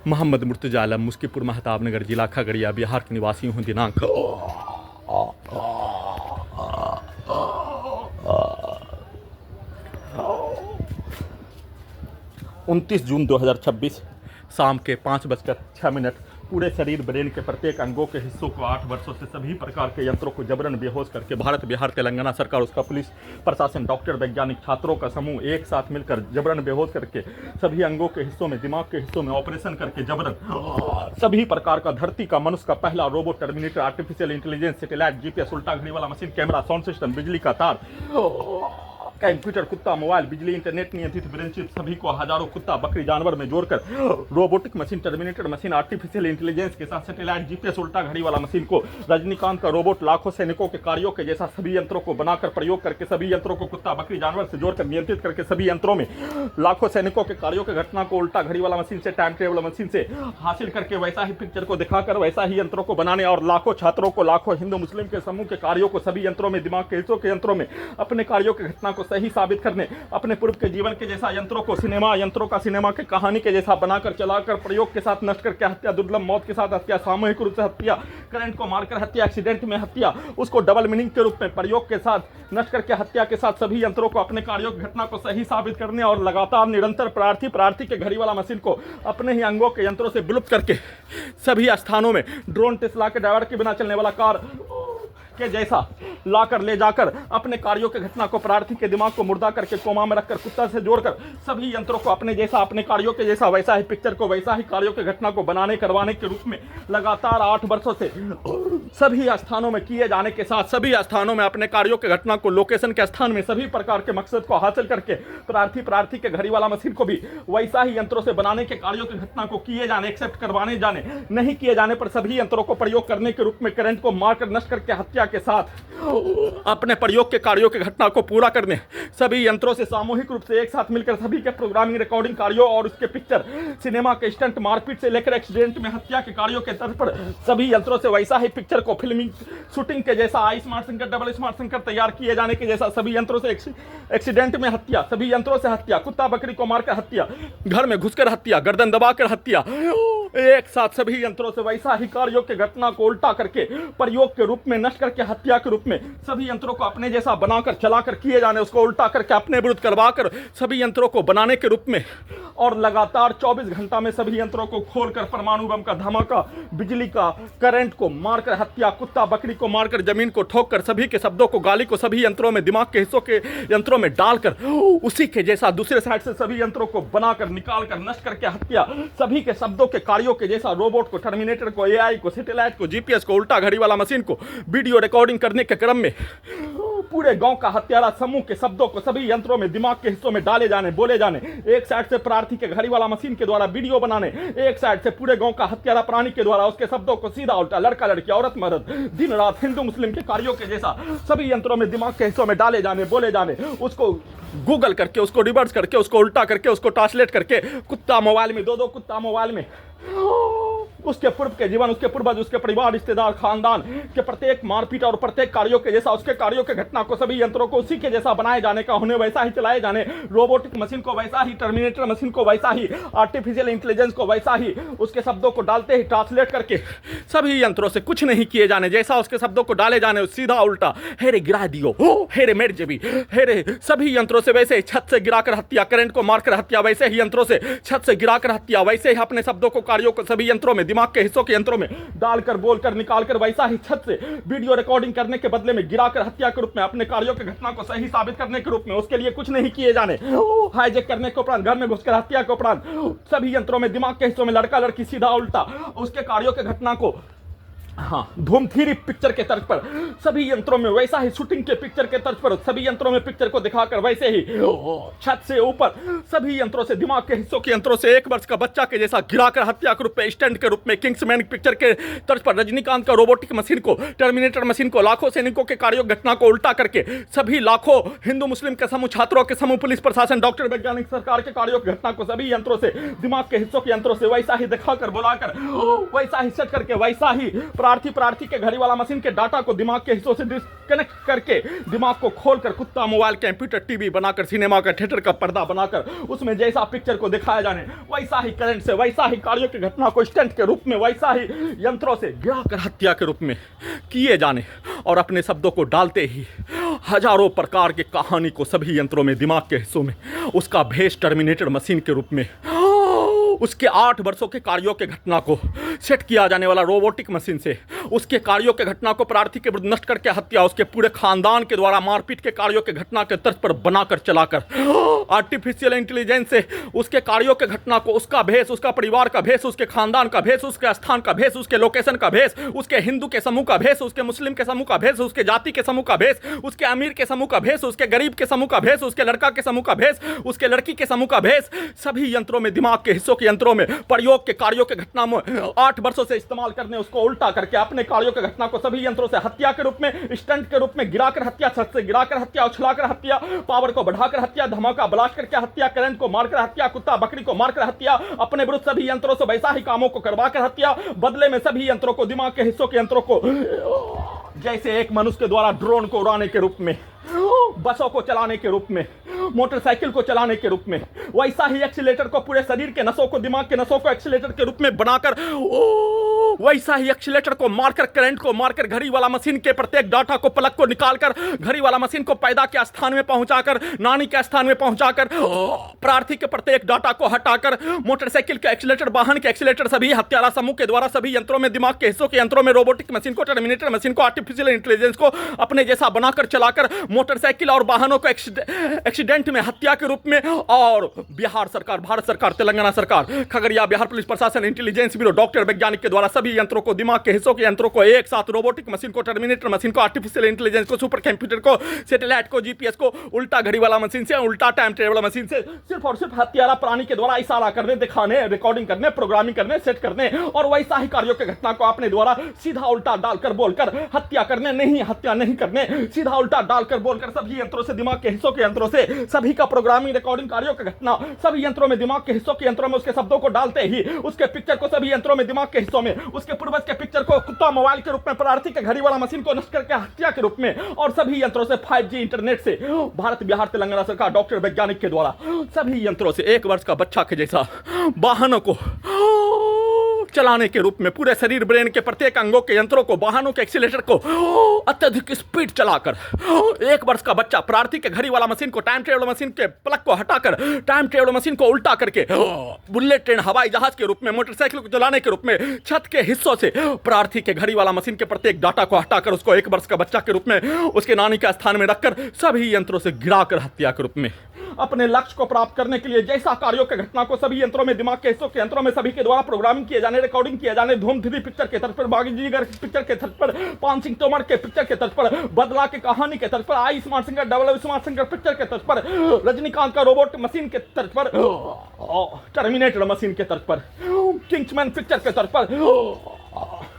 मोहम्मद मुर्तजा आलम, मुस्कीपुर महताब नगर, जिला खगड़िया, बिहार के निवासी हूँ। दिनांक 29 जून 2026 शाम के 5:06। पूरे शरीर, ब्रेन के प्रत्येक अंगों के हिस्सों को 8 वर्षों से सभी प्रकार के यंत्रों को जबरन बेहोश करके भारत, बिहार, तेलंगाना सरकार, उसका पुलिस प्रशासन, डॉक्टर, वैज्ञानिक, छात्रों का समूह एक साथ मिलकर जबरन बेहोश करके सभी अंगों के हिस्सों में, दिमाग के हिस्सों में ऑपरेशन करके जबरन सभी प्रकार का धरती का, मनुष्य का पहला robot, terminator, artificial intelligence, satellite, GPS, उल्टा घड़ी वाला मशीन, कैमरा, साउंड सिस्टम, बिजली का तार, कंप्यूटर, कुत्ता, मोबाइल, बिजली, इंटरनेट नियंत्रित ब्रेन चिप, सभी को हजारों कुत्ता, बकरी, जानवर में जोड़कर robotic machine, terminator machine, artificial intelligence के साथ सैटेलाइट, जीपीएस, उल्टा घड़ी वाला मशीन को, रजनीकांत का रोबोट, लाखों सैनिकों के कार्यों के जैसा सभी यंत्रों को बनाकर प्रयोग करके सभी यंत्रों को कुत्ता, बकरी, जानवर से जोड़कर नियंत्रित करके सभी यंत्रों में लाखों सैनिकों के कार्यों के घटना को उल्टा घड़ी वाला मशीन से, टाइम टेबल मशीन से हासिल करके वैसा ही पिक्चर को दिखाकर वैसा ही यंत्रों को बनाने और लाखों छात्रों को, लाखों हिंदू मुस्लिम के समूह के कार्यों को सभी यंत्रों में, दिमाग के हिस्सों के यंत्रों में अपने कार्यों की घटना को सही साबित करने, अपने पूर्व के जीवन के जैसा यंत्रों को सिनेमा, यंत्रों का सिनेमा के कहानी के जैसा बनाकर, चलाकर, प्रयोग के साथ नष्ट करके हत्या, दुर्लभ मौत के साथ हत्या, सामूहिक रूप से हत्या, करंट को मारकर हत्या, एक्सीडेंट में हत्या, उसको डबल मीनिंग के रूप में प्रयोग के साथ नष्ट करके हत्या के साथ सभी यंत्रों को अपने कार्यों की घटना को सही साबित करने और लगातार निरंतर प्रार्थी के घड़ी वाला मशीन को अपने ही अंगों के यंत्रों से विलुप्त करके सभी स्थानों में ड्रोन, टेस्ला के ड्राइवर के बिना चलने वाला कार के जैसा लाकर ले जाकर अपने कार्यों के घटना को, प्रार्थी के दिमाग को मुर्दा करके कोमा में रखकर कुत्ता से जोड़कर सभी यंत्रों को अपने जैसा, अपने कार्यों के जैसा वैसा ही पिक्चर को, वैसा ही कार्यों के घटना को बनाने, करवाने के रूप में लगातार 8 वर्षों से सभी स्थानों में किए जाने के साथ सभी स्थानों में अपने कार्यों के घटना को, लोकेशन के स्थान में सभी प्रकार के मकसद को हासिल करके प्रार्थी के घड़ी वाला मशीन को भी वैसा ही यंत्रों से बनाने के कार्यों की घटना को किए जाने, एक्सेप्ट करवाने जाने, नहीं किए जाने पर सभी यंत्रों को प्रयोग करने के रूप में करंट को मारकर नष्ट करके हत्या के साथ अपने प्रयोग के कार्यों की घटना को पूरा करने, सभी यंत्रों से सामूहिक रूप से एक साथ मिलकर सभी के प्रोग्रामिंग, रिकॉर्डिंग कार्यों और उसके पिक्चर, सिनेमा के स्टंट, मारपीट से लेकर एक्सीडेंट में हत्या के कार्यों के तर्ज पर सभी यंत्रों से वैसा ही पिक्चर को फिल्मिंग, शूटिंग के जैसा, I smart Shankar, double smart Shankar तैयार किए जाने के जैसा सभी यंत्रों से एक्सीडेंट में हत्या, सभी यंत्रों से हत्या, कुत्ता बकरी को मारकर हत्या, घर में घुसकर हत्या, गर्दन दबाकर हत्या, एक साथ सभी यंत्रों से वैसा ही कार्यों के घटना को उल्टा करके प्रयोग के रूप में, नष्ट करके हत्या के रूप में सभी यंत्रों को अपने जैसा बनाकर, चलाकर किए जाने, उसको उल्टा करके अपने विरुद्ध करवाकर सभी यंत्रों को बनाने के रूप में और लगातार 24 घंटा में सभी यंत्रों को खोलकर परमाणु बम का धमाका, बिजली का करंट को मारकर हत्या, कुत्ता बकरी को मारकर जमीन को ठोककर सभी के शब्दों को, गाली को सभी यंत्रों में, दिमाग के हिस्सों के यंत्रों में डालकर उसी के जैसा दूसरे साइड से सभी यंत्रों को बनाकर, निकालकर, नष्ट करके हत्या, सभी के शब्दों के कार्यों के जैसा रोबोट को, टर्मिनेटर को, एआई को, सैटेलाइट को, जीपीएस को, उल्टा घड़ी वाला मशीन को वीडियो रिकॉर्डिंग करने के क्रम में पूरे गांव का हत्यारा समूह के शब्दों को सभी यंत्रों में, दिमाग के हिस्सों में डाले जाने, बोले जाने, एक साइड से प्रार्थी के घड़ी वाला मशीन के द्वारा वीडियो बनाने, एक साइड से पूरे गांव का हत्यारा प्राणी के द्वारा उसके शब्दों को सीधा उल्टा, लड़का लड़की, औरत मर्द, दिन रात हिंदू मुस्लिम के कार्यों के जैसा सभी यंत्रों में, दिमाग के हिस्सों में डाले जाने, बोले जाने, उसको गूगल करके, उसको रिवर्स करके, उसको उल्टा करके, उसको ट्रांसलेट करके, कुत्ता मोबाइल में, दो कुत्ता मोबाइल में, उसके पूर्व के जीवन, उसके पूर्वज, उसके परिवार, रिश्तेदार, खानदान के प्रत्येक मारपीट और प्रत्येक कार्यों के जैसा, उसके कार्यों के घटना को सभी यंत्रों को उसी के जैसा बनाए जाने का, उन्हें वैसा ही चलाए जाने, रोबोटिक मशीन को वैसा ही, टर्मिनेटर मशीन को वैसा ही, आर्टिफिशियल इंटेलिजेंस को वैसा ही, उसके शब्दों को डालते ही ट्रांसलेट करके सभी यंत्रों से कुछ नहीं किए जाने, जैसा उसके शब्दों को डाले जाने सीधा उल्टा, हेरे गिरा दियो, हेरे मेरे जबी, हेरे सभी यंत्रों से वैसे ही छत से गिराकर हत्या, करंट को मारकर हत्या, वैसे ही यंत्रों से छत से गिराकर हत्या, वैसे ही अपने शब्दों को, कार्यों को सभी यंत्रों में, दिमाग के हिस्सों के यंत्रों में डालकर, बोलकर, निकालकर वैसा ही छत से वीडियो रिकॉर्डिंग करने के बदले में गिराकर हत्या के रूप में, अपने कार्यों की घटना को सही साबित करने के रूप में, उसके लिए कुछ नहीं किए जाने, हाईजैक करने के उपरांत, घर में घुसकर हत्या के उपरांत सभी यंत्रों में, दिमाग के हिस्सों में, लड़का लड़की सीधा उल्टा, उसके कार्यों की घटना को धूम 3 पिक्चर के तर्ज पर सभी यंत्रों में, वैसा ही शूटिंग के पिक्चर के तर्ज पर सभी यंत्रों में पिक्चर को दिखाकर वैसे ही छत से ऊपर सभी यंत्रों से, दिमाग के हिस्सों के यंत्रों से 1 वर्ष का बच्चा के जैसा गिराकर हत्या के रूप में, स्टंट के रूप में, किंग्समैन पिक्चर के तर्ज पर रजनीकांत का रोबोटिक मशीन को, टर्मिनेटर मशीन को, लाखों सैनिकों के कार्यों घटना को उल्टा करके सभी लाखों हिंदू मुस्लिम के समूह, छात्रों के समूह, पुलिस प्रशासन, डॉक्टर, वैज्ञानिक, सरकार के कार्यों की घटना को सभी यंत्रों से, दिमाग के हिस्सों के यंत्रों से वैसा ही दिखाकर, बुलाकर, वैसा ही सेट करके, वैसा ही प्रार्थी के घड़ी वाला मशीन के डाटा को दिमाग के हिस्सों से डिस्कनेक्ट करके दिमाग को खोलकर कुत्ता, मोबाइल, कंप्यूटर, टीवी बनाकर, सिनेमा का थिएटर का पर्दा बनाकर उसमें जैसा पिक्चर को दिखाया जाने वैसा ही करंट से, वैसा ही कार्यों की घटना को स्टंट के रूप में, वैसा ही यंत्रों से गिराकर हत्या के रूप में किए जाने और अपने शब्दों को डालते ही हजारों प्रकार की कहानी को सभी यंत्रों में, दिमाग के हिस्सों में उसका भेष टर्मिनेटर मशीन के रूप में, उसके 8 वर्षों के कार्यों के घटना को सेट किया जाने वाला रोबोटिक मशीन से उसके कार्यों के घटना को प्रार्थी के विरुद्ध नष्ट करके हत्या, उसके पूरे खानदान के द्वारा मारपीट के कार्यों के घटना के तर्ज पर बनाकर चलाकर आर्टिफिशियल इंटेलिजेंस से उसके कार्यों के घटना को, उसका भेष, उसका परिवार का भेष, उसके खानदान का भेष, उसके स्थान का भेष, उसके लोकेशन का भेष, उसके हिंदू के समूह का भेष, उसके मुस्लिम के समूह का भेष, उसके जाति के समूह का भेष, उसके अमीर के समूह का भेष, उसके गरीब के समूह का भेष, उसके लड़का के समूह का भेष, उसके लड़की के समूह का भेष, सभी यंत्रों में, दिमाग के हिस्सों के यंत्रों में प्रयोग के कार्यों के घटना में 8 वर्षों से इस्तेमाल करने उसको उल्टा करके अपने कार्यों के घटना को सभी यंत्रों से हत्या के रूप में, स्टंट के रूप में गिराकर हत्या, छत से गिराकर हत्या, उछलाकर हत्या, पावर को बढ़ाकर हत्या, धमाका ब्लास्ट करके हत्या, करंट को मारकर हत्या, कुत्ता बकरी को मारकर हत्या, अपने विरुद्ध सभी यंत्रों से वैसा ही कामों को करवाकर हत्या, बदले में सभी यंत्रों को, दिमाग के हिस्सों के यंत्रों को जैसे एक मनुष्य के द्वारा ड्रोन को उड़ाने के रूप में, बसों को चलाने के रूप में, मोटरसाइकिल को चलाने के रूप में, वैसा ही एक्सीलेटर को पूरे शरीर के नसों को, दिमाग के नसों को एक्सीलेटर के रूप में बनाकर, वैसा ही एक्सीलेटर को मारकर, करंट को मारकर, घड़ी वाला मशीन के प्रत्येक डाटा को, पलक को निकालकर, घड़ी वाला मशीन को पैदा के स्थान में पहुंचाकर, नानी के स्थान में पहुंचाकर, प्रार्थी के प्रत्येक डाटा को हटाकर, मोटरसाइकिल के एक्सीलेटर, वाहन के एक्सीलेटर, सभी हत्यारा समूह के द्वारा सभी यंत्रों में, दिमाग के हिस्सों के यंत्रों में, रोबोटिक मशीन को, टर्मिनेटर मशीन को, आर्टिफिशियल इंटेलिजेंस को अपने जैसा बनाकर चलाकर मोटरसाइकिल और वाहनों को एक्सीडेंट में हत्या के रूप में, और बिहार सरकार, भारत सरकार, तेलंगाना सरकार, खगड़िया बिहार पुलिस प्रशासन, इंटेलिजेंस ब्यूरो, डॉक्टर, वैज्ञानिक के द्वारा सभी यंत्रों को, दिमाग के हिस्सों के यंत्रों को एक साथ, रोबोटिक मशीन को, टर्मिनेटर मशीन को, आर्टिफिशियल इंटेलिजेंस को, सुपर कंप्यूटर को, सैटेलाइट को, जीपीएस को, उल्टा घड़ी वाला मशीन से, उल्टा टाइम ट्रेवल मशीन से सिर्फ और सिर्फ हत्यारा प्राणी के द्वारा इशारा करने, दिखाने, रिकॉर्डिंग करने, प्रोग्रामिंग करने, सेट करने और वैसा ही कार्यों के घटना को अपने द्वारा सीधा उल्टा डालकर बोलकर हत्या करने, नहीं हत्या नहीं करने, सीधा उल्टा डालकर बोलकर सभी यंत्रों से, दिमाग के हिस्सों के यंत्रों से सभी का प्रोग्रामिंग, रिकॉर्डिंग कार्यों की घटना सभी यंत्रों में, दिमाग के हिस्सों के यंत्रों में उसके शब्दों को डालते ही उसके पिक्चर को सभी यंत्रों में, दिमाग के हिस्सों में उसके पूर्वज के पिक्चर को कुत्ता, मोबाइल के रूप में, प्रार्थी के घड़ी वाला मशीन को नष्ट करके हत्या के रूप में, और सभी यंत्रों से 5G इंटरनेट से भारत, बिहार, तेलंगाना सरकार, डॉक्टर, वैज्ञानिक के द्वारा सभी यंत्रों से 1 वर्ष का बच्चा के जैसा वाहनों को चलाने के रूप में, पूरे शरीर, ब्रेन के प्रत्येक अंगों के यंत्रों को, वाहनों के एक्सीलेटर को अत्यधिक स्पीड चलाकर 1 वर्ष का बच्चा प्रार्थी के घड़ी वाला मशीन को, टाइम ट्रेवल मशीन के प्लग को हटाकर, टाइम ट्रेवल मशीन को उल्टा करके बुलेट ट्रेन, हवाई जहाज के रूप में, मोटरसाइकिल को चलाने के रूप में, छत के हिस्सों से प्रार्थी के घड़ी वाला मशीन के प्रत्येक डाटा को हटाकर उसको 1 वर्ष का बच्चा के रूप में उसके नानी के स्थान में रखकर सभी यंत्रों से गिराकर हत्या के रूप में अपने लक्ष्य को प्राप्त करने के लिए जैसा कार्यों के घटना को सभी यंत्रों में, दिमाग के हिस्सों के यंत्रों में सभी के द्वारा प्रोग्रामिंग किए जाने, रिकॉर्डिंग किए जाने, धूम 3 पिक्चर के तर्ज पर, बागीगर पिक्चर के तर्ज पर, पान सिंह तोमर के पिक्चर के तर्ज पर, बदला के कहानी के तर्ज पर, I smart singer, double smart singer picture के तर्ज पर, रजनीकांत का रोबोट मशीन के तर्ज पर, टर्मिनेटर मशीन के तर्ज पर, किंग्समैन पिक्चर के तर्ज पर,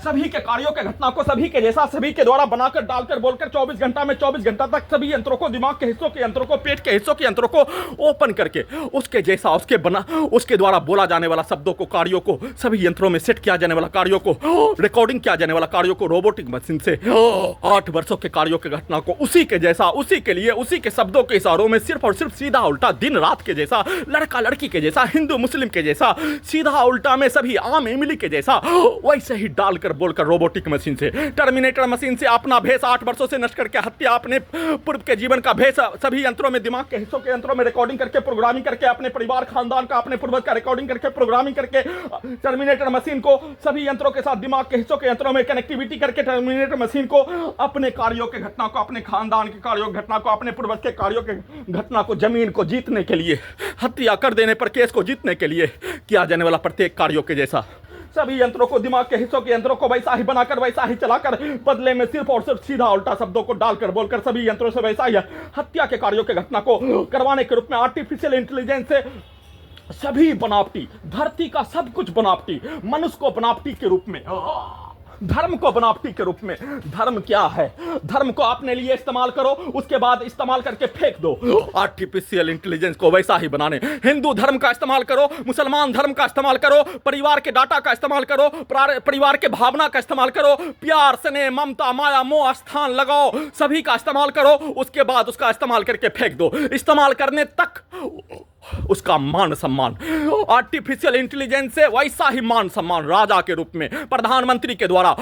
सभी के कार्यों के घटना को सभी के जैसा, सभी के द्वारा बनाकर, डालकर, बोलकर 24 घंटा में 24 घंटा तक सभी यंत्रों को, दिमाग के हिस्सों के यंत्रों को, पेट के हिस्सों के यंत्रों को ओपन करके उसके जैसा, उसके द्वारा बोला जाने वाला शब्दों को, कार्यों को, सभी यंत्रों में सेट किया जाने वाला कार्यों को, रिकॉर्डिंग किया जाने वाला कार्यों को, रोबोटिक मशीन से 8 वर्षों के कार्यों के घटना को उसी के जैसा, उसी के लिए, उसी के शब्दों के इशारों में सिर्फ और सिर्फ सीधा उल्टा, दिन रात के जैसा, लड़का लड़की के जैसा, हिंदू मुस्लिम के जैसा, सीधा उल्टा में सभी आम इमली के जैसा, वैसे ही डालकर बोलकर रोबोटिक मशीन से, टर्मिनेटर मशीन से अपना भेष 8 वर्षों से नष्ट करके हत्या, अपने पूर्व के जीवन का भेष सभी यंत्रों में, दिमाग के हिस्सों के यंत्रों में रिकॉर्डिंग करके, प्रोग्रामिंग करके, अपने परिवार, खानदान का, अपने पूर्वज का रिकॉर्डिंग करके, प्रोग्रामिंग करके, टर्मिनेटर मशीन को सभी यंत्रों के साथ, दिमाग के हिस्सों के यंत्रों में कनेक्टिविटी करके, टर्मिनेटर मशीन को अपने कार्यों के घटना को, अपने खानदान के कार्यों की घटना को, अपने पूर्वज के कार्यों के घटना को, जमीन को जीतने के लिए, हत्या कर देने पर केस को जीतने के लिए किया जाने वाला प्रत्येक कार्यों के जैसा सभी यंत्रों को, दिमाग के हिस्सों के यंत्रों को वैसा ही बनाकर, वैसा ही चलाकर, बदले में सिर्फ और सिर्फ सीधा उल्टा शब्दों को डालकर, बोलकर सभी यंत्रों से वैसा ही हत्या के कार्यों के घटना को करवाने के रूप में आर्टिफिशियल इंटेलिजेंस से सभी बनावटी, धरती का सब कुछ बनावटी, मनुष्य को बनावटी के रूप में धर्म को बनावटी के रूप में। धर्म क्या है? धर्म को अपने लिए इस्तेमाल करो, उसके बाद इस्तेमाल करके फेंक दो। आर्टिफिशियल इंटेलिजेंस को वैसा ही बनाने, हिंदू धर्म का इस्तेमाल करो, मुसलमान धर्म का इस्तेमाल करो, परिवार के डाटा का इस्तेमाल करो, परिवार के भावना का इस्तेमाल करो, प्यार स्नेह ममता माया मोह स्थान लगाओ, सभी का इस्तेमाल करो, उसके बाद उसका इस्तेमाल करके फेंक दो। इस्तेमाल करने तक उसका मान सम्मान, आर्टिफिशियल इंटेलिजेंस से वैसा ही मान सम्मान राजा के रूप में, प्रधानमंत्री के द्वारा,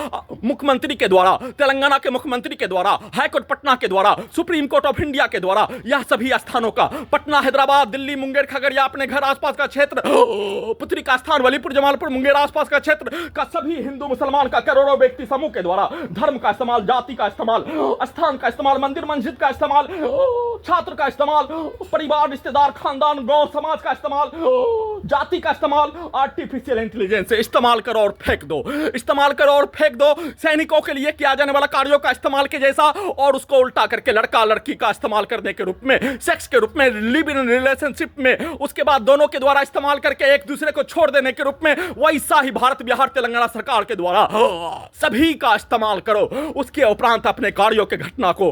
मुख्यमंत्री के द्वारा, तेलंगाना के मुख्यमंत्री के द्वारा, हाईकोर्ट पटना के द्वारा, सुप्रीम कोर्ट ऑफ इंडिया के द्वारा, यह सभी स्थानों का, पटना हैदराबाद दिल्ली मुंगेर खगड़िया अपने घर आसपास का क्षेत्र, पुत्री का स्थान वलीपुर जमालपुर मुंगेर आसपास का क्षेत्र का सभी हिंदू मुसलमान का करोड़ों व्यक्ति समूह के द्वारा धर्म का इस्तेमाल, जाति का इस्तेमाल, स्थान का इस्तेमाल, मंदिर मस्जिद का इस्तेमाल, छात्र का इस्तेमाल, परिवार रिश्तेदार खानदान गांव समाज का इस्तेमाल, जाति का इस्तेमाल, आर्टिफिशियल इंटेलिजेंस से इस्तेमाल करो और फेंक दो। इस्तेमाल करो और फेंक दो। सैनिकों के लिए किया जाने वाला कार्यों का इस्तेमाल के जैसा, और उसको उल्टा करके लड़का लड़की का इस्तेमाल करने के रूप में, सेक्स के रूप में, लिव इन रिलेशनशिप में, उसके बाद दोनों के द्वारा इस्तेमाल करके एक दूसरे को छोड़ देने के रूप में, वैसा ही भारत बिहार तेलंगाना सरकार के द्वारा सभी का इस्तेमाल करो। उसके उपरांत अपने कार्यों के घटना को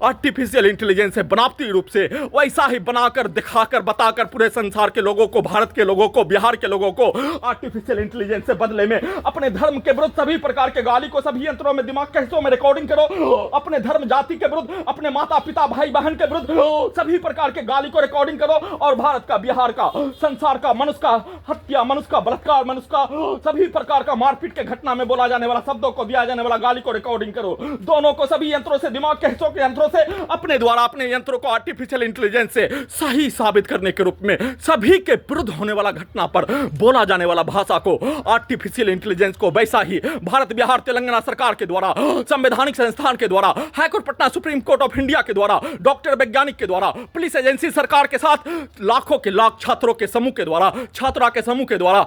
आर्टिफिशियल इंटेलिजेंस से बनावटी रूप से वैसा ही बनाकर दिखाकर बताकर पूरे संसार के लोगों को, भारत के लोगों को, बिहार के लोगों को आर्टिफिशियल इंटेलिजेंस से बदले में अपने धर्म के विरुद्ध सभी प्रकार के गाली को सभी यंत्रों में, दिमाग के हिस्सों में रिकॉर्डिंग करो, अपने धर्म जाति के विरुद्ध, अपने माता पिता भाई बहन के विरुद्ध सभी प्रकार के गाली को रिकॉर्डिंग करो, और भारत का, बिहार का, संसार का, मनुष्य का हत्या, मनुष्य का बलात्कार, मनुष्य का सभी प्रकार का मारपीट के घटना में बोला जाने वाला शब्दों को, दिया जाने वाला गाली को रिकॉर्डिंग करो। दोनों को सभी यंत्रों से, दिमाग के हिस्सों के यंत्रों से अपने द्वारा अपने यंत्रों को आर्टिफिशियल इंटेलिजेंस से सही साबित करने के रूप में सभी के विरुद्ध होने वाला घटना पर बोला जाने वाला भाषा को, आर्टिफिशियल इंटेलिजेंस को वैसा ही भारत बिहार तेलंगाना सरकार के द्वारा, संवैधानिक संस्थान के द्वारा, high court Patna supreme court of India के द्वारा, डॉक्टर वैज्ञानिक के द्वारा, पुलिस एजेंसी सरकार के साथ, लाखों के लाख छात्रों के समूह के द्वारा, छात्रा के समूह के द्वारा,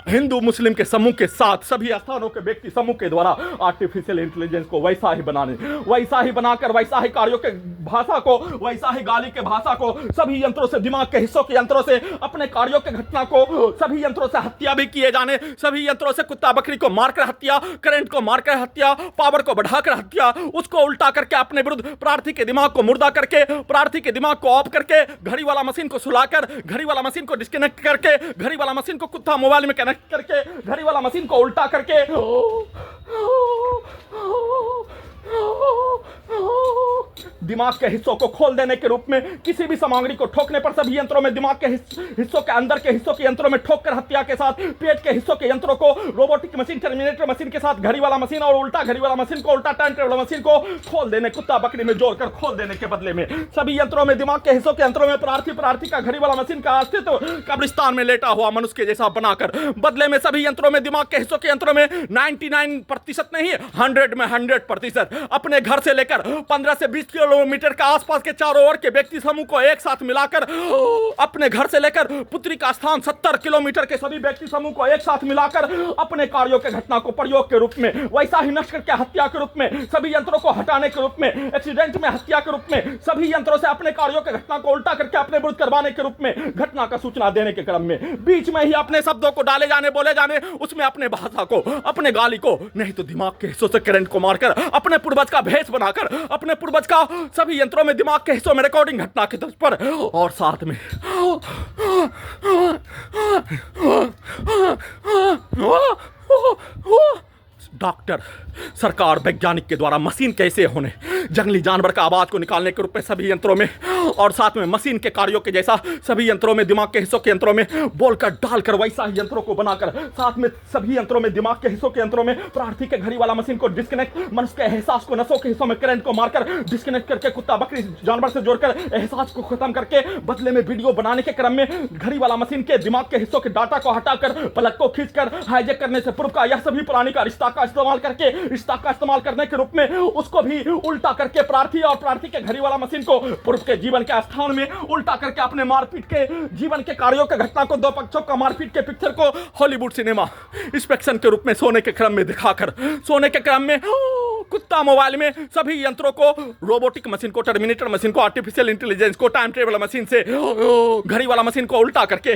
हिंदू मुस्लिम के समूह के साथ, सभी स्थानों के व्यक्ति समूह के द्वारा आर्टिफिशियल इंटेलिजेंस को वैसा ही बनाने, वैसा ही बनाकर वैसा ही कार्यों के भाषा को, वैसा ही गाली के भाषा को सभी यंत्रों से, दिमाग के हिस्सों के यंत्रों से, अपने कार्यों के घटना को सभी यंत्रों से हत्या भी किए जाने, सभी यंत्रों से कुत्ता बकरी को मारकर हत्या, करंट को मारकर हत्या, पावर को बढ़ाकर हत्या, उसको उल्टा करके अपने विरुद्ध प्रार्थी के दिमाग को मुर्दा करके, प्रार्थी के दिमाग को ऑफ करके, घड़ी वाला मशीन को सुलाकर, घड़ी वाला मशीन को डिस्कनेक्ट करके, घड़ी वाला मशीन को कुत्ता मोबाइल में कनेक्ट करके, घड़ी वाला मशीन को उल्टा करके दिमाग के हिस्सों को खोल देने के रूप में, किसी भी सामग्री को ठोकने पर सभी यंत्रों में, दिमाग के हिस्सों के अंदर के हिस्सों के यंत्रों में ठोककर हत्या के साथ, पेट के हिस्सों के यंत्रों को रोबोटिक मशीन, टर्मिनेटर मशीन के साथ, घड़ी वाला मशीन और उल्टा घड़ी वाला मशीन को, उल्टा टाइम टेबल मशीन को खोल देने, कुत्ता बकरी में जोड़कर खोल देने के बदले में सभी यंत्रों में, दिमाग के हिस्सों के यंत्रों में प्रार्थी का, घड़ी वाला मशीन का अस्तित्व कब्रिस्तान में लेटा हुआ मनुष्य के जैसा बनाकर, बदले में सभी यंत्रों में, दिमाग के हिस्सों के यंत्रों में 99% नहीं, 100 में 100% अपने घर से लेकर 15 से 20 किलोमीटर का आसपास के चारों ओर के व्यक्ति समूह को एक साथ मिलाकर, अपने घर से लेकर पुत्री का स्थान 70 किलोमीटर के सभी व्यक्ति समूह को एक साथ मिलाकर अपने कार्यों के घटना को प्रयोग के रूप में, वैसा ही नष्ट करके हत्या के रूप में, सभी यंत्रों को हटाने के रूप में, एक्सीडेंट में हत्या के रूप में, सभी यंत्रों से अपने कार्यों के घटना को उल्टा करके अपने विरुद्ध करवाने के रूप में, घटना का सूचना देने के क्रम में बीच में ही अपने शब्दों को डाले जाने, बोले जाने, उसमें अपने भाषा को, अपने गाली को, नहीं तो दिमाग के हिस्सों से करंट को मारकर, अपने पूर्वज का भेष बनाकर, अपने पूर्वज का सभी यंत्रों में, दिमाग के हिस्सों में रिकॉर्डिंग घटना के तर्ज पर, और साथ में डॉक्टर, सरकार, वैज्ञानिक के द्वारा मशीन कैसे होने, जंगली जानवर का आवाज को निकालने के रूप में सभी यंत्रों में, और साथ में मशीन के कार्यों के जैसा सभी यंत्रों में, दिमाग के हिस्सों के यंत्रों में बोलकर डालकर वैसा ही यंत्रों को बनाकर, साथ में सभी यंत्रों में, दिमाग के हिस्सों के यंत्रों में प्रार्थी के घड़ी वाला मशीन को डिस्कनेक्ट, मनुष्य के एहसास को नसों के हिस्सों में करंट को मारकर डिस्कनेक्ट करके, कुत्ता बकरी जानवर से जोड़कर एहसास को खत्म करके, बदले में वीडियो बनाने के क्रम में घड़ी वाला मशीन के दिमाग के हिस्सों के डाटा को हटाकर, पलक को खींचकर हाईजैक करने से पूर्व का यह सभी पुरानी का रिश्ता का इस्तेमाल करके, रिश्ता का इस्तेमाल करने के रूप में उसको भी उल्टा करके प्रार्थी और प्रार्थी के घड़ी वाला मशीन को पूर्व के जीवन के स्थान में उल्टा करके अपने मारपीट के जीवन के कार्यों के घटना को, दो पक्षों का मारपीट के पिक्चर को हॉलीवुड सिनेमा इंस्पेक्शन के रूप में सोने के क्रम में दिखाकर, सोने के क्रम में कुत्ता मोबाइल में सभी यंत्रों को, रोबोटिक मशीन को, टर्मिनेटर मशीन को, आर्टिफिशियल इंटेलिजेंस को, टाइम ट्रेवल मशीन से घड़ी वाला मशीन को उल्टा करके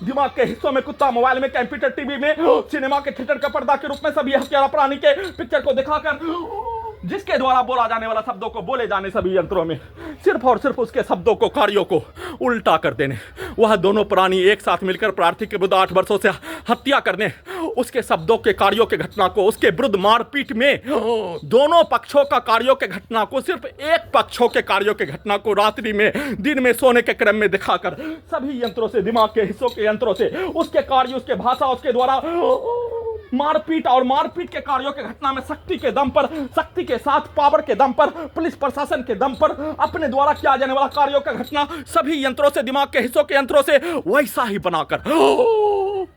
दिमाग के हिस्सों में कुत्ता, मोबाइल में, कंप्यूटर, टीवी में, सिनेमा के थिएटर का पर्दा के रूप में सभी हत्यारा प्राणी के पिक्चर को दिखाकर जिसके द्वारा बोला जाने वाला शब्दों को बोले जाने सभी यंत्रों में सिर्फ और सिर्फ उसके शब्दों को, कार्यों को उल्टा कर देने, वह दोनों प्राणी एक साथ मिलकर प्रार्थी के विरुद्ध 8 वर्षों से हत्या करने, उसके शब्दों के, कार्यों के घटना को, उसके विरुद्ध मारपीट में दोनों पक्षों का कार्यों के घटना को, सिर्फ एक पक्षों के कार्यों के घटना को रात्रि में, दिन में सोने के क्रम में दिखाकर सभी यंत्रों से, दिमाग के हिस्सों के यंत्रों से उसके कार्य, उसके भाषा, उसके द्वारा मारपीट और मारपीट के कार्यों के घटना में शक्ति के दम पर, शक्ति के साथ पावर के दम पर, पुलिस प्रशासन के दम पर अपने द्वारा किया जाने वाला कार्यों का घटना सभी यंत्रों से, दिमाग के हिस्सों के यंत्रों से वैसा ही बनाकर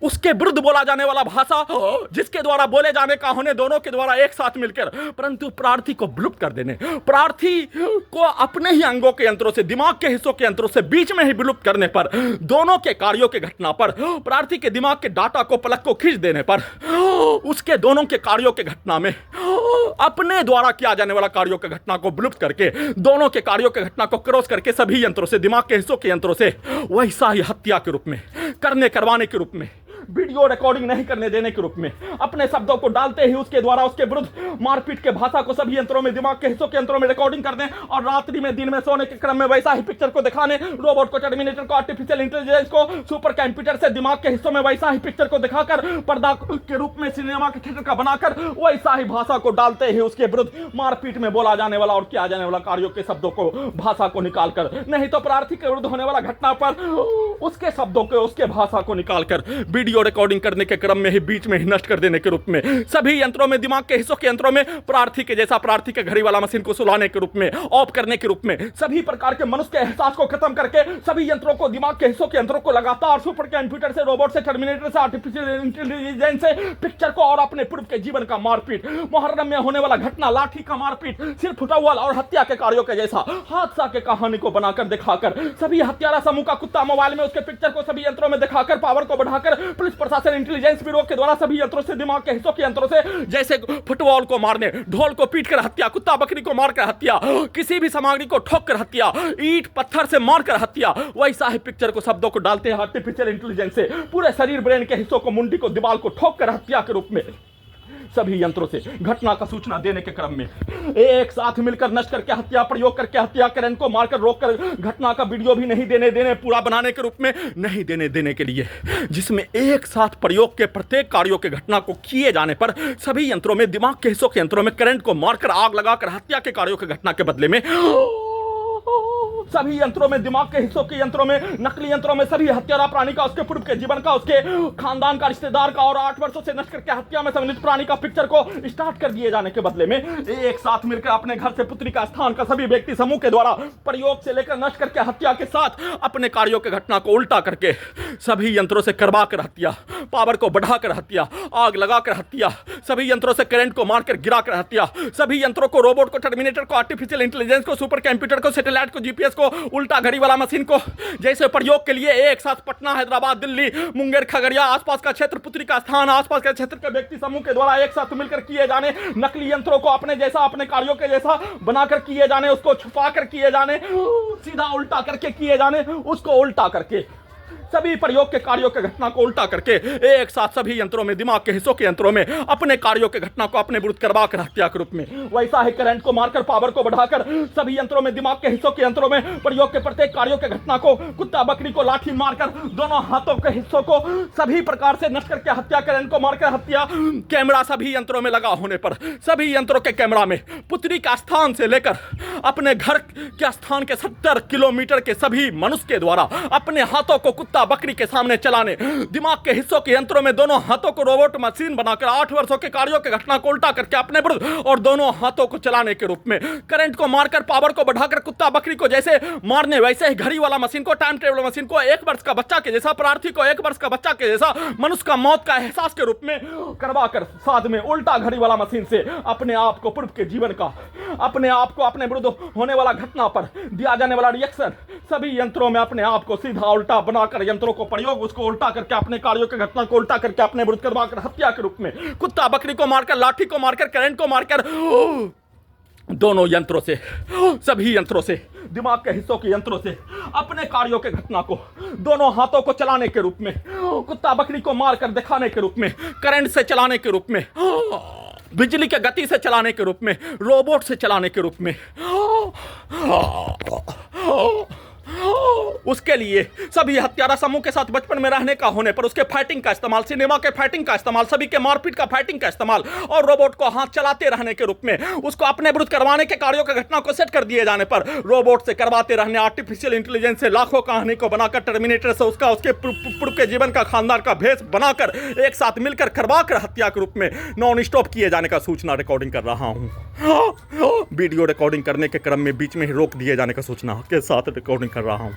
उसके विरुद्ध बोला जाने वाला भाषा, जिसके द्वारा बोले जाने का होने, दोनों के द्वारा एक साथ मिलकर परंतु प्रार्थी को विलुप्त कर देने, प्रार्थी को अपने ही अंगों के यंत्रों से, दिमाग के हिस्सों के यंत्रों से बीच में ही विलुप्त करने पर, दोनों के कार्यों के घटना पर, प्रार्थी के दिमाग के डाटा को, पलक को खींच देने पर, उसके दोनों के कार्यों के घटना में अपने द्वारा किया जाने वाला कार्यों के घटना को विलुप्त करके, दोनों के कार्यों के घटना को क्रॉस करके सभी यंत्रों से, दिमाग के हिस्सों के यंत्रों से वैसा ही हत्या के रूप में, करवाने के रूप में, वीडियो रिकॉर्डिंग नहीं करने देने के रूप में, अपने शब्दों को डालते ही उसके द्वारा उसके विरुद्ध मारपीट के भाषा को सभी यंत्रों में, दिमाग के हिस्सों के यंत्रों में रिकॉर्डिंग करने और रात्रि में, दिन में सोने के क्रम में वैसा ही पिक्चर को दिखाने, रोबोट को, टर्मिनेटर को, आर्टिफिशियल इंटेलिजेंस को, सुपर कंप्यूटर से दिमाग के हिस्सों में वैसा ही पिक्चर को दिखाकर पर्दा के रूप में सिनेमा के थिएटर का बनाकर वैसा ही भाषा को डालते ही उसके विरुद्ध मारपीट में बोला जाने वाला और किया जाने वाला कार्यों के शब्दों को, भाषा को निकालकर, नहीं तो प्रार्थी के विरुद्ध होने वाला घटना पर उसके शब्दों को, उसके भाषा को निकालकर वीडियो रिकॉर्डिंग करने के क्रम में ही बीच में ही नष्ट कर देने के रूप में, सभी यंत्रों में, दिमाग के हिस्सों के यंत्रों में प्रार्थी के जैसा, प्रार्थी के घड़ी वाला मशीन को सुलाने के रूप में, ऑफ करने के रूप में, सभी प्रकार के मनुष्य के एहसास को खत्म करके सभी यंत्रों को, दिमाग के हिस्सों के यंत्रों को लगातार सुपर कंप्यूटर से, रोबोट से, टर्मिनेटर से, आर्टिफिशियल इंटेलिजेंस से पिक्चर को और अपने पूर्व के जीवन का मारपीट, मुहर्रम में होने वाला घटना, लाठी का मारपीट, सिर फुटौल और हत्या के कार्यों के जैसा हादसा के कहानी को बनाकर दिखाकर सभी हत्यारा समूह का कुत्ता, मोबाइल में उसके पिक्चर को सभी यंत्रों में दिखाकर, पावर को बढ़ाकर, पुलिस प्रशासन, इंटेलिजेंस ब्यूरो के द्वारा सभी यंत्रों से, दिमाग के हिस्सों के यंत्रों से, जैसे फुटबॉल को मारने, ढोल को पीटकर हत्या, कुत्ता बकरी को मारकर हत्या, किसी भी सामग्री को ठोककर हत्या, ईंट पत्थर से मारकर हत्या, वैसा ही पिक्चर को, शब्दों को डालते हैं आर्टिफिशियल इंटेलिजेंस से पूरे शरीर, ब्रेन के हिस्सों को, मुंडी को, दीवार को ठोककर हत्या के रूप में सभी यंत्रों से घटना का सूचना देने के क्रम में एक साथ मिलकर नष्ट करके हत्या, प्रयोग करके हत्या, करंट को मारकर, रोककर, घटना का वीडियो भी नहीं देने पूरा बनाने के रूप में नहीं देने के लिए, जिसमें एक साथ प्रयोग के प्रत्येक कार्यों के घटना को किए जाने पर सभी यंत्रों में, दिमाग के हिस्सों के यंत्रों में करंट को मारकर, आग लगाकर हत्या के कार्यों के घटना के बदले में सभी यंत्रों में, दिमाग के हिस्सों के यंत्रों में, नकली यंत्रों में सभी हत्यारा प्राणी का, उसके पूर्व के जीवन का, उसके खानदान का, रिश्तेदार का और 8 वर्षों से नष्ट करके हत्या में सम्मिलित प्राणी का पिक्चर को स्टार्ट कर दिए जाने के बदले में एक साथ मिलकर अपने घर से पुत्री का स्थान का सभी व्यक्ति समूह के द्वारा प्रयोग से लेकर नष्ट करके हत्या के साथ अपने कार्यों के घटना को उल्टा करके सभी यंत्रों से करवा कर हत्या, पावर को बढ़ाकर हत्या, आग लगाकर हत्या, सभी यंत्रों से करंट को मारकर गिराकर हत्या, सभी यंत्रों को, रोबोट को, टर्मिनेटर को, आर्टिफिशियल इंटेलिजेंस को, सुपर कंप्यूटर को, सैटेलाइट को, जीपीएस को, उल्टा घड़ी वाला मशीन को जैसे प्रयोग के लिए एक साथ पटना, हैदराबाद, दिल्ली, मुंगेर, खगड़िया, आसपास का क्षेत्र, पुत्री का स्थान, आसपास के क्षेत्र के व्यक्ति समूह के द्वारा एक साथ मिलकर किए जाने, नकली यंत्रों को अपने जैसा, अपने कार्यों के जैसा बनाकर किए जाने, उसको छुपा कर किए जाने, सीधा उल्टा करके किए जाने, उसको उल्टा करके सभी प्रयोग के कार्यों के घटना को उल्टा करके एक साथ सभी यंत्रों में, दिमाग के हिस्सों के यंत्रों में अपने कार्यों के घटना को अपने विरुद्ध करवा कर हत्या के रूप में, वैसा ही करंट को मारकर, पावर को बढ़ाकर सभी यंत्रों में, दिमाग के हिस्सों के यंत्रों में प्रयोग के प्रत्येक कार्यों के घटना को, कुत्ता बकरी को लाठी मारकर दोनों हाथों के हिस्सों को सभी प्रकार से नष्ट करके हत्या, करंट को मारकर हत्या, कैमरा सभी यंत्रों में लगा होने पर सभी यंत्रों के कैमरा में पुत्री का स्थान से लेकर अपने घर के स्थान के 70 किलोमीटर के सभी मनुष्य के द्वारा अपने हाथों को कुत्ता बकरी के सामने चलाने, दिमाग के हिस्सों के यंत्रों में दोनों हाथों को रोबोट मशीन बनाकर 8 वर्षों के कार्यों के घटना को उल्टा करके अपने विरुद्ध और दोनों हाथों को चलाने के रूप में, करंट को मारकर, पावर को बढ़ाकर, कुत्ता बकरी को जैसे मारने वैसे ही घड़ी वाला मशीन को, टाइम टेबल मशीन को 1 वर्ष का बच्चा के जैसा, प्रार्थी को 1 वर्ष का बच्चा के जैसा मनुष्य का मौत का एहसास के रूप में करवाकर साथ में उल्टा घड़ी वाला मशीन से अपने आप को, पूर्व के जीवन का, अपने आप को, अपने विरुद्ध होने वाला घटना पर दिया जाने वाला रिएक्शन सभी यंत्रों में अपने आप को सीधा उल्टा बनाकर, यंत्रों को प्रयोग, उसको उल्टा करके अपने कार्यों के घटना को उल्टा करके अपने विरुद्ध करवाकर हत्या के रूप में, कुत्ता बकरी को मारकर, लाठी को मारकर, करंट को मारकर दोनों यंत्रों से, सभी यंत्रों से, दिमाग के हिस्सों के यंत्रों से अपने कार्यों के घटना को दोनों हाथों को चलाने के रूप में, कुत्ता बकरी को मार कर दिखाने के रूप में, करंट से चलाने के रूप में, बिजली के गति से चलाने के रूप में, रोबोट से चलाने के रूप में, उसके लिए सभी हत्यारा समूह के साथ बचपन में रहने का होने पर उसके फाइटिंग का इस्तेमाल, सिनेमा के फाइटिंग का इस्तेमाल, सभी के मारपीट का फाइटिंग का इस्तेमाल, और रोबोट को हाथ चलाते रहने के रूप में उसको अपने विरुद्ध करवाने के कार्यों की घटना को सेट कर दिए जाने पर रोबोट से करवाते रहने, आर्टिफिशियल इंटेलिजेंस से लाखों कहानी को बनाकर, टर्मिनेटर से उसका उसके पूर्व के जीवन का खानदान का भेष बनाकर एक साथ मिलकर करवा कर हत्या के रूप में नॉन स्टॉप किए जाने का सूचना रिकॉर्डिंग कर रहा हूं। वीडियो रिकॉर्डिंग करने के क्रम में बीच में ही रोक दिए जाने का सूचना के साथ रिकॉर्डिंग कर रहा हूं।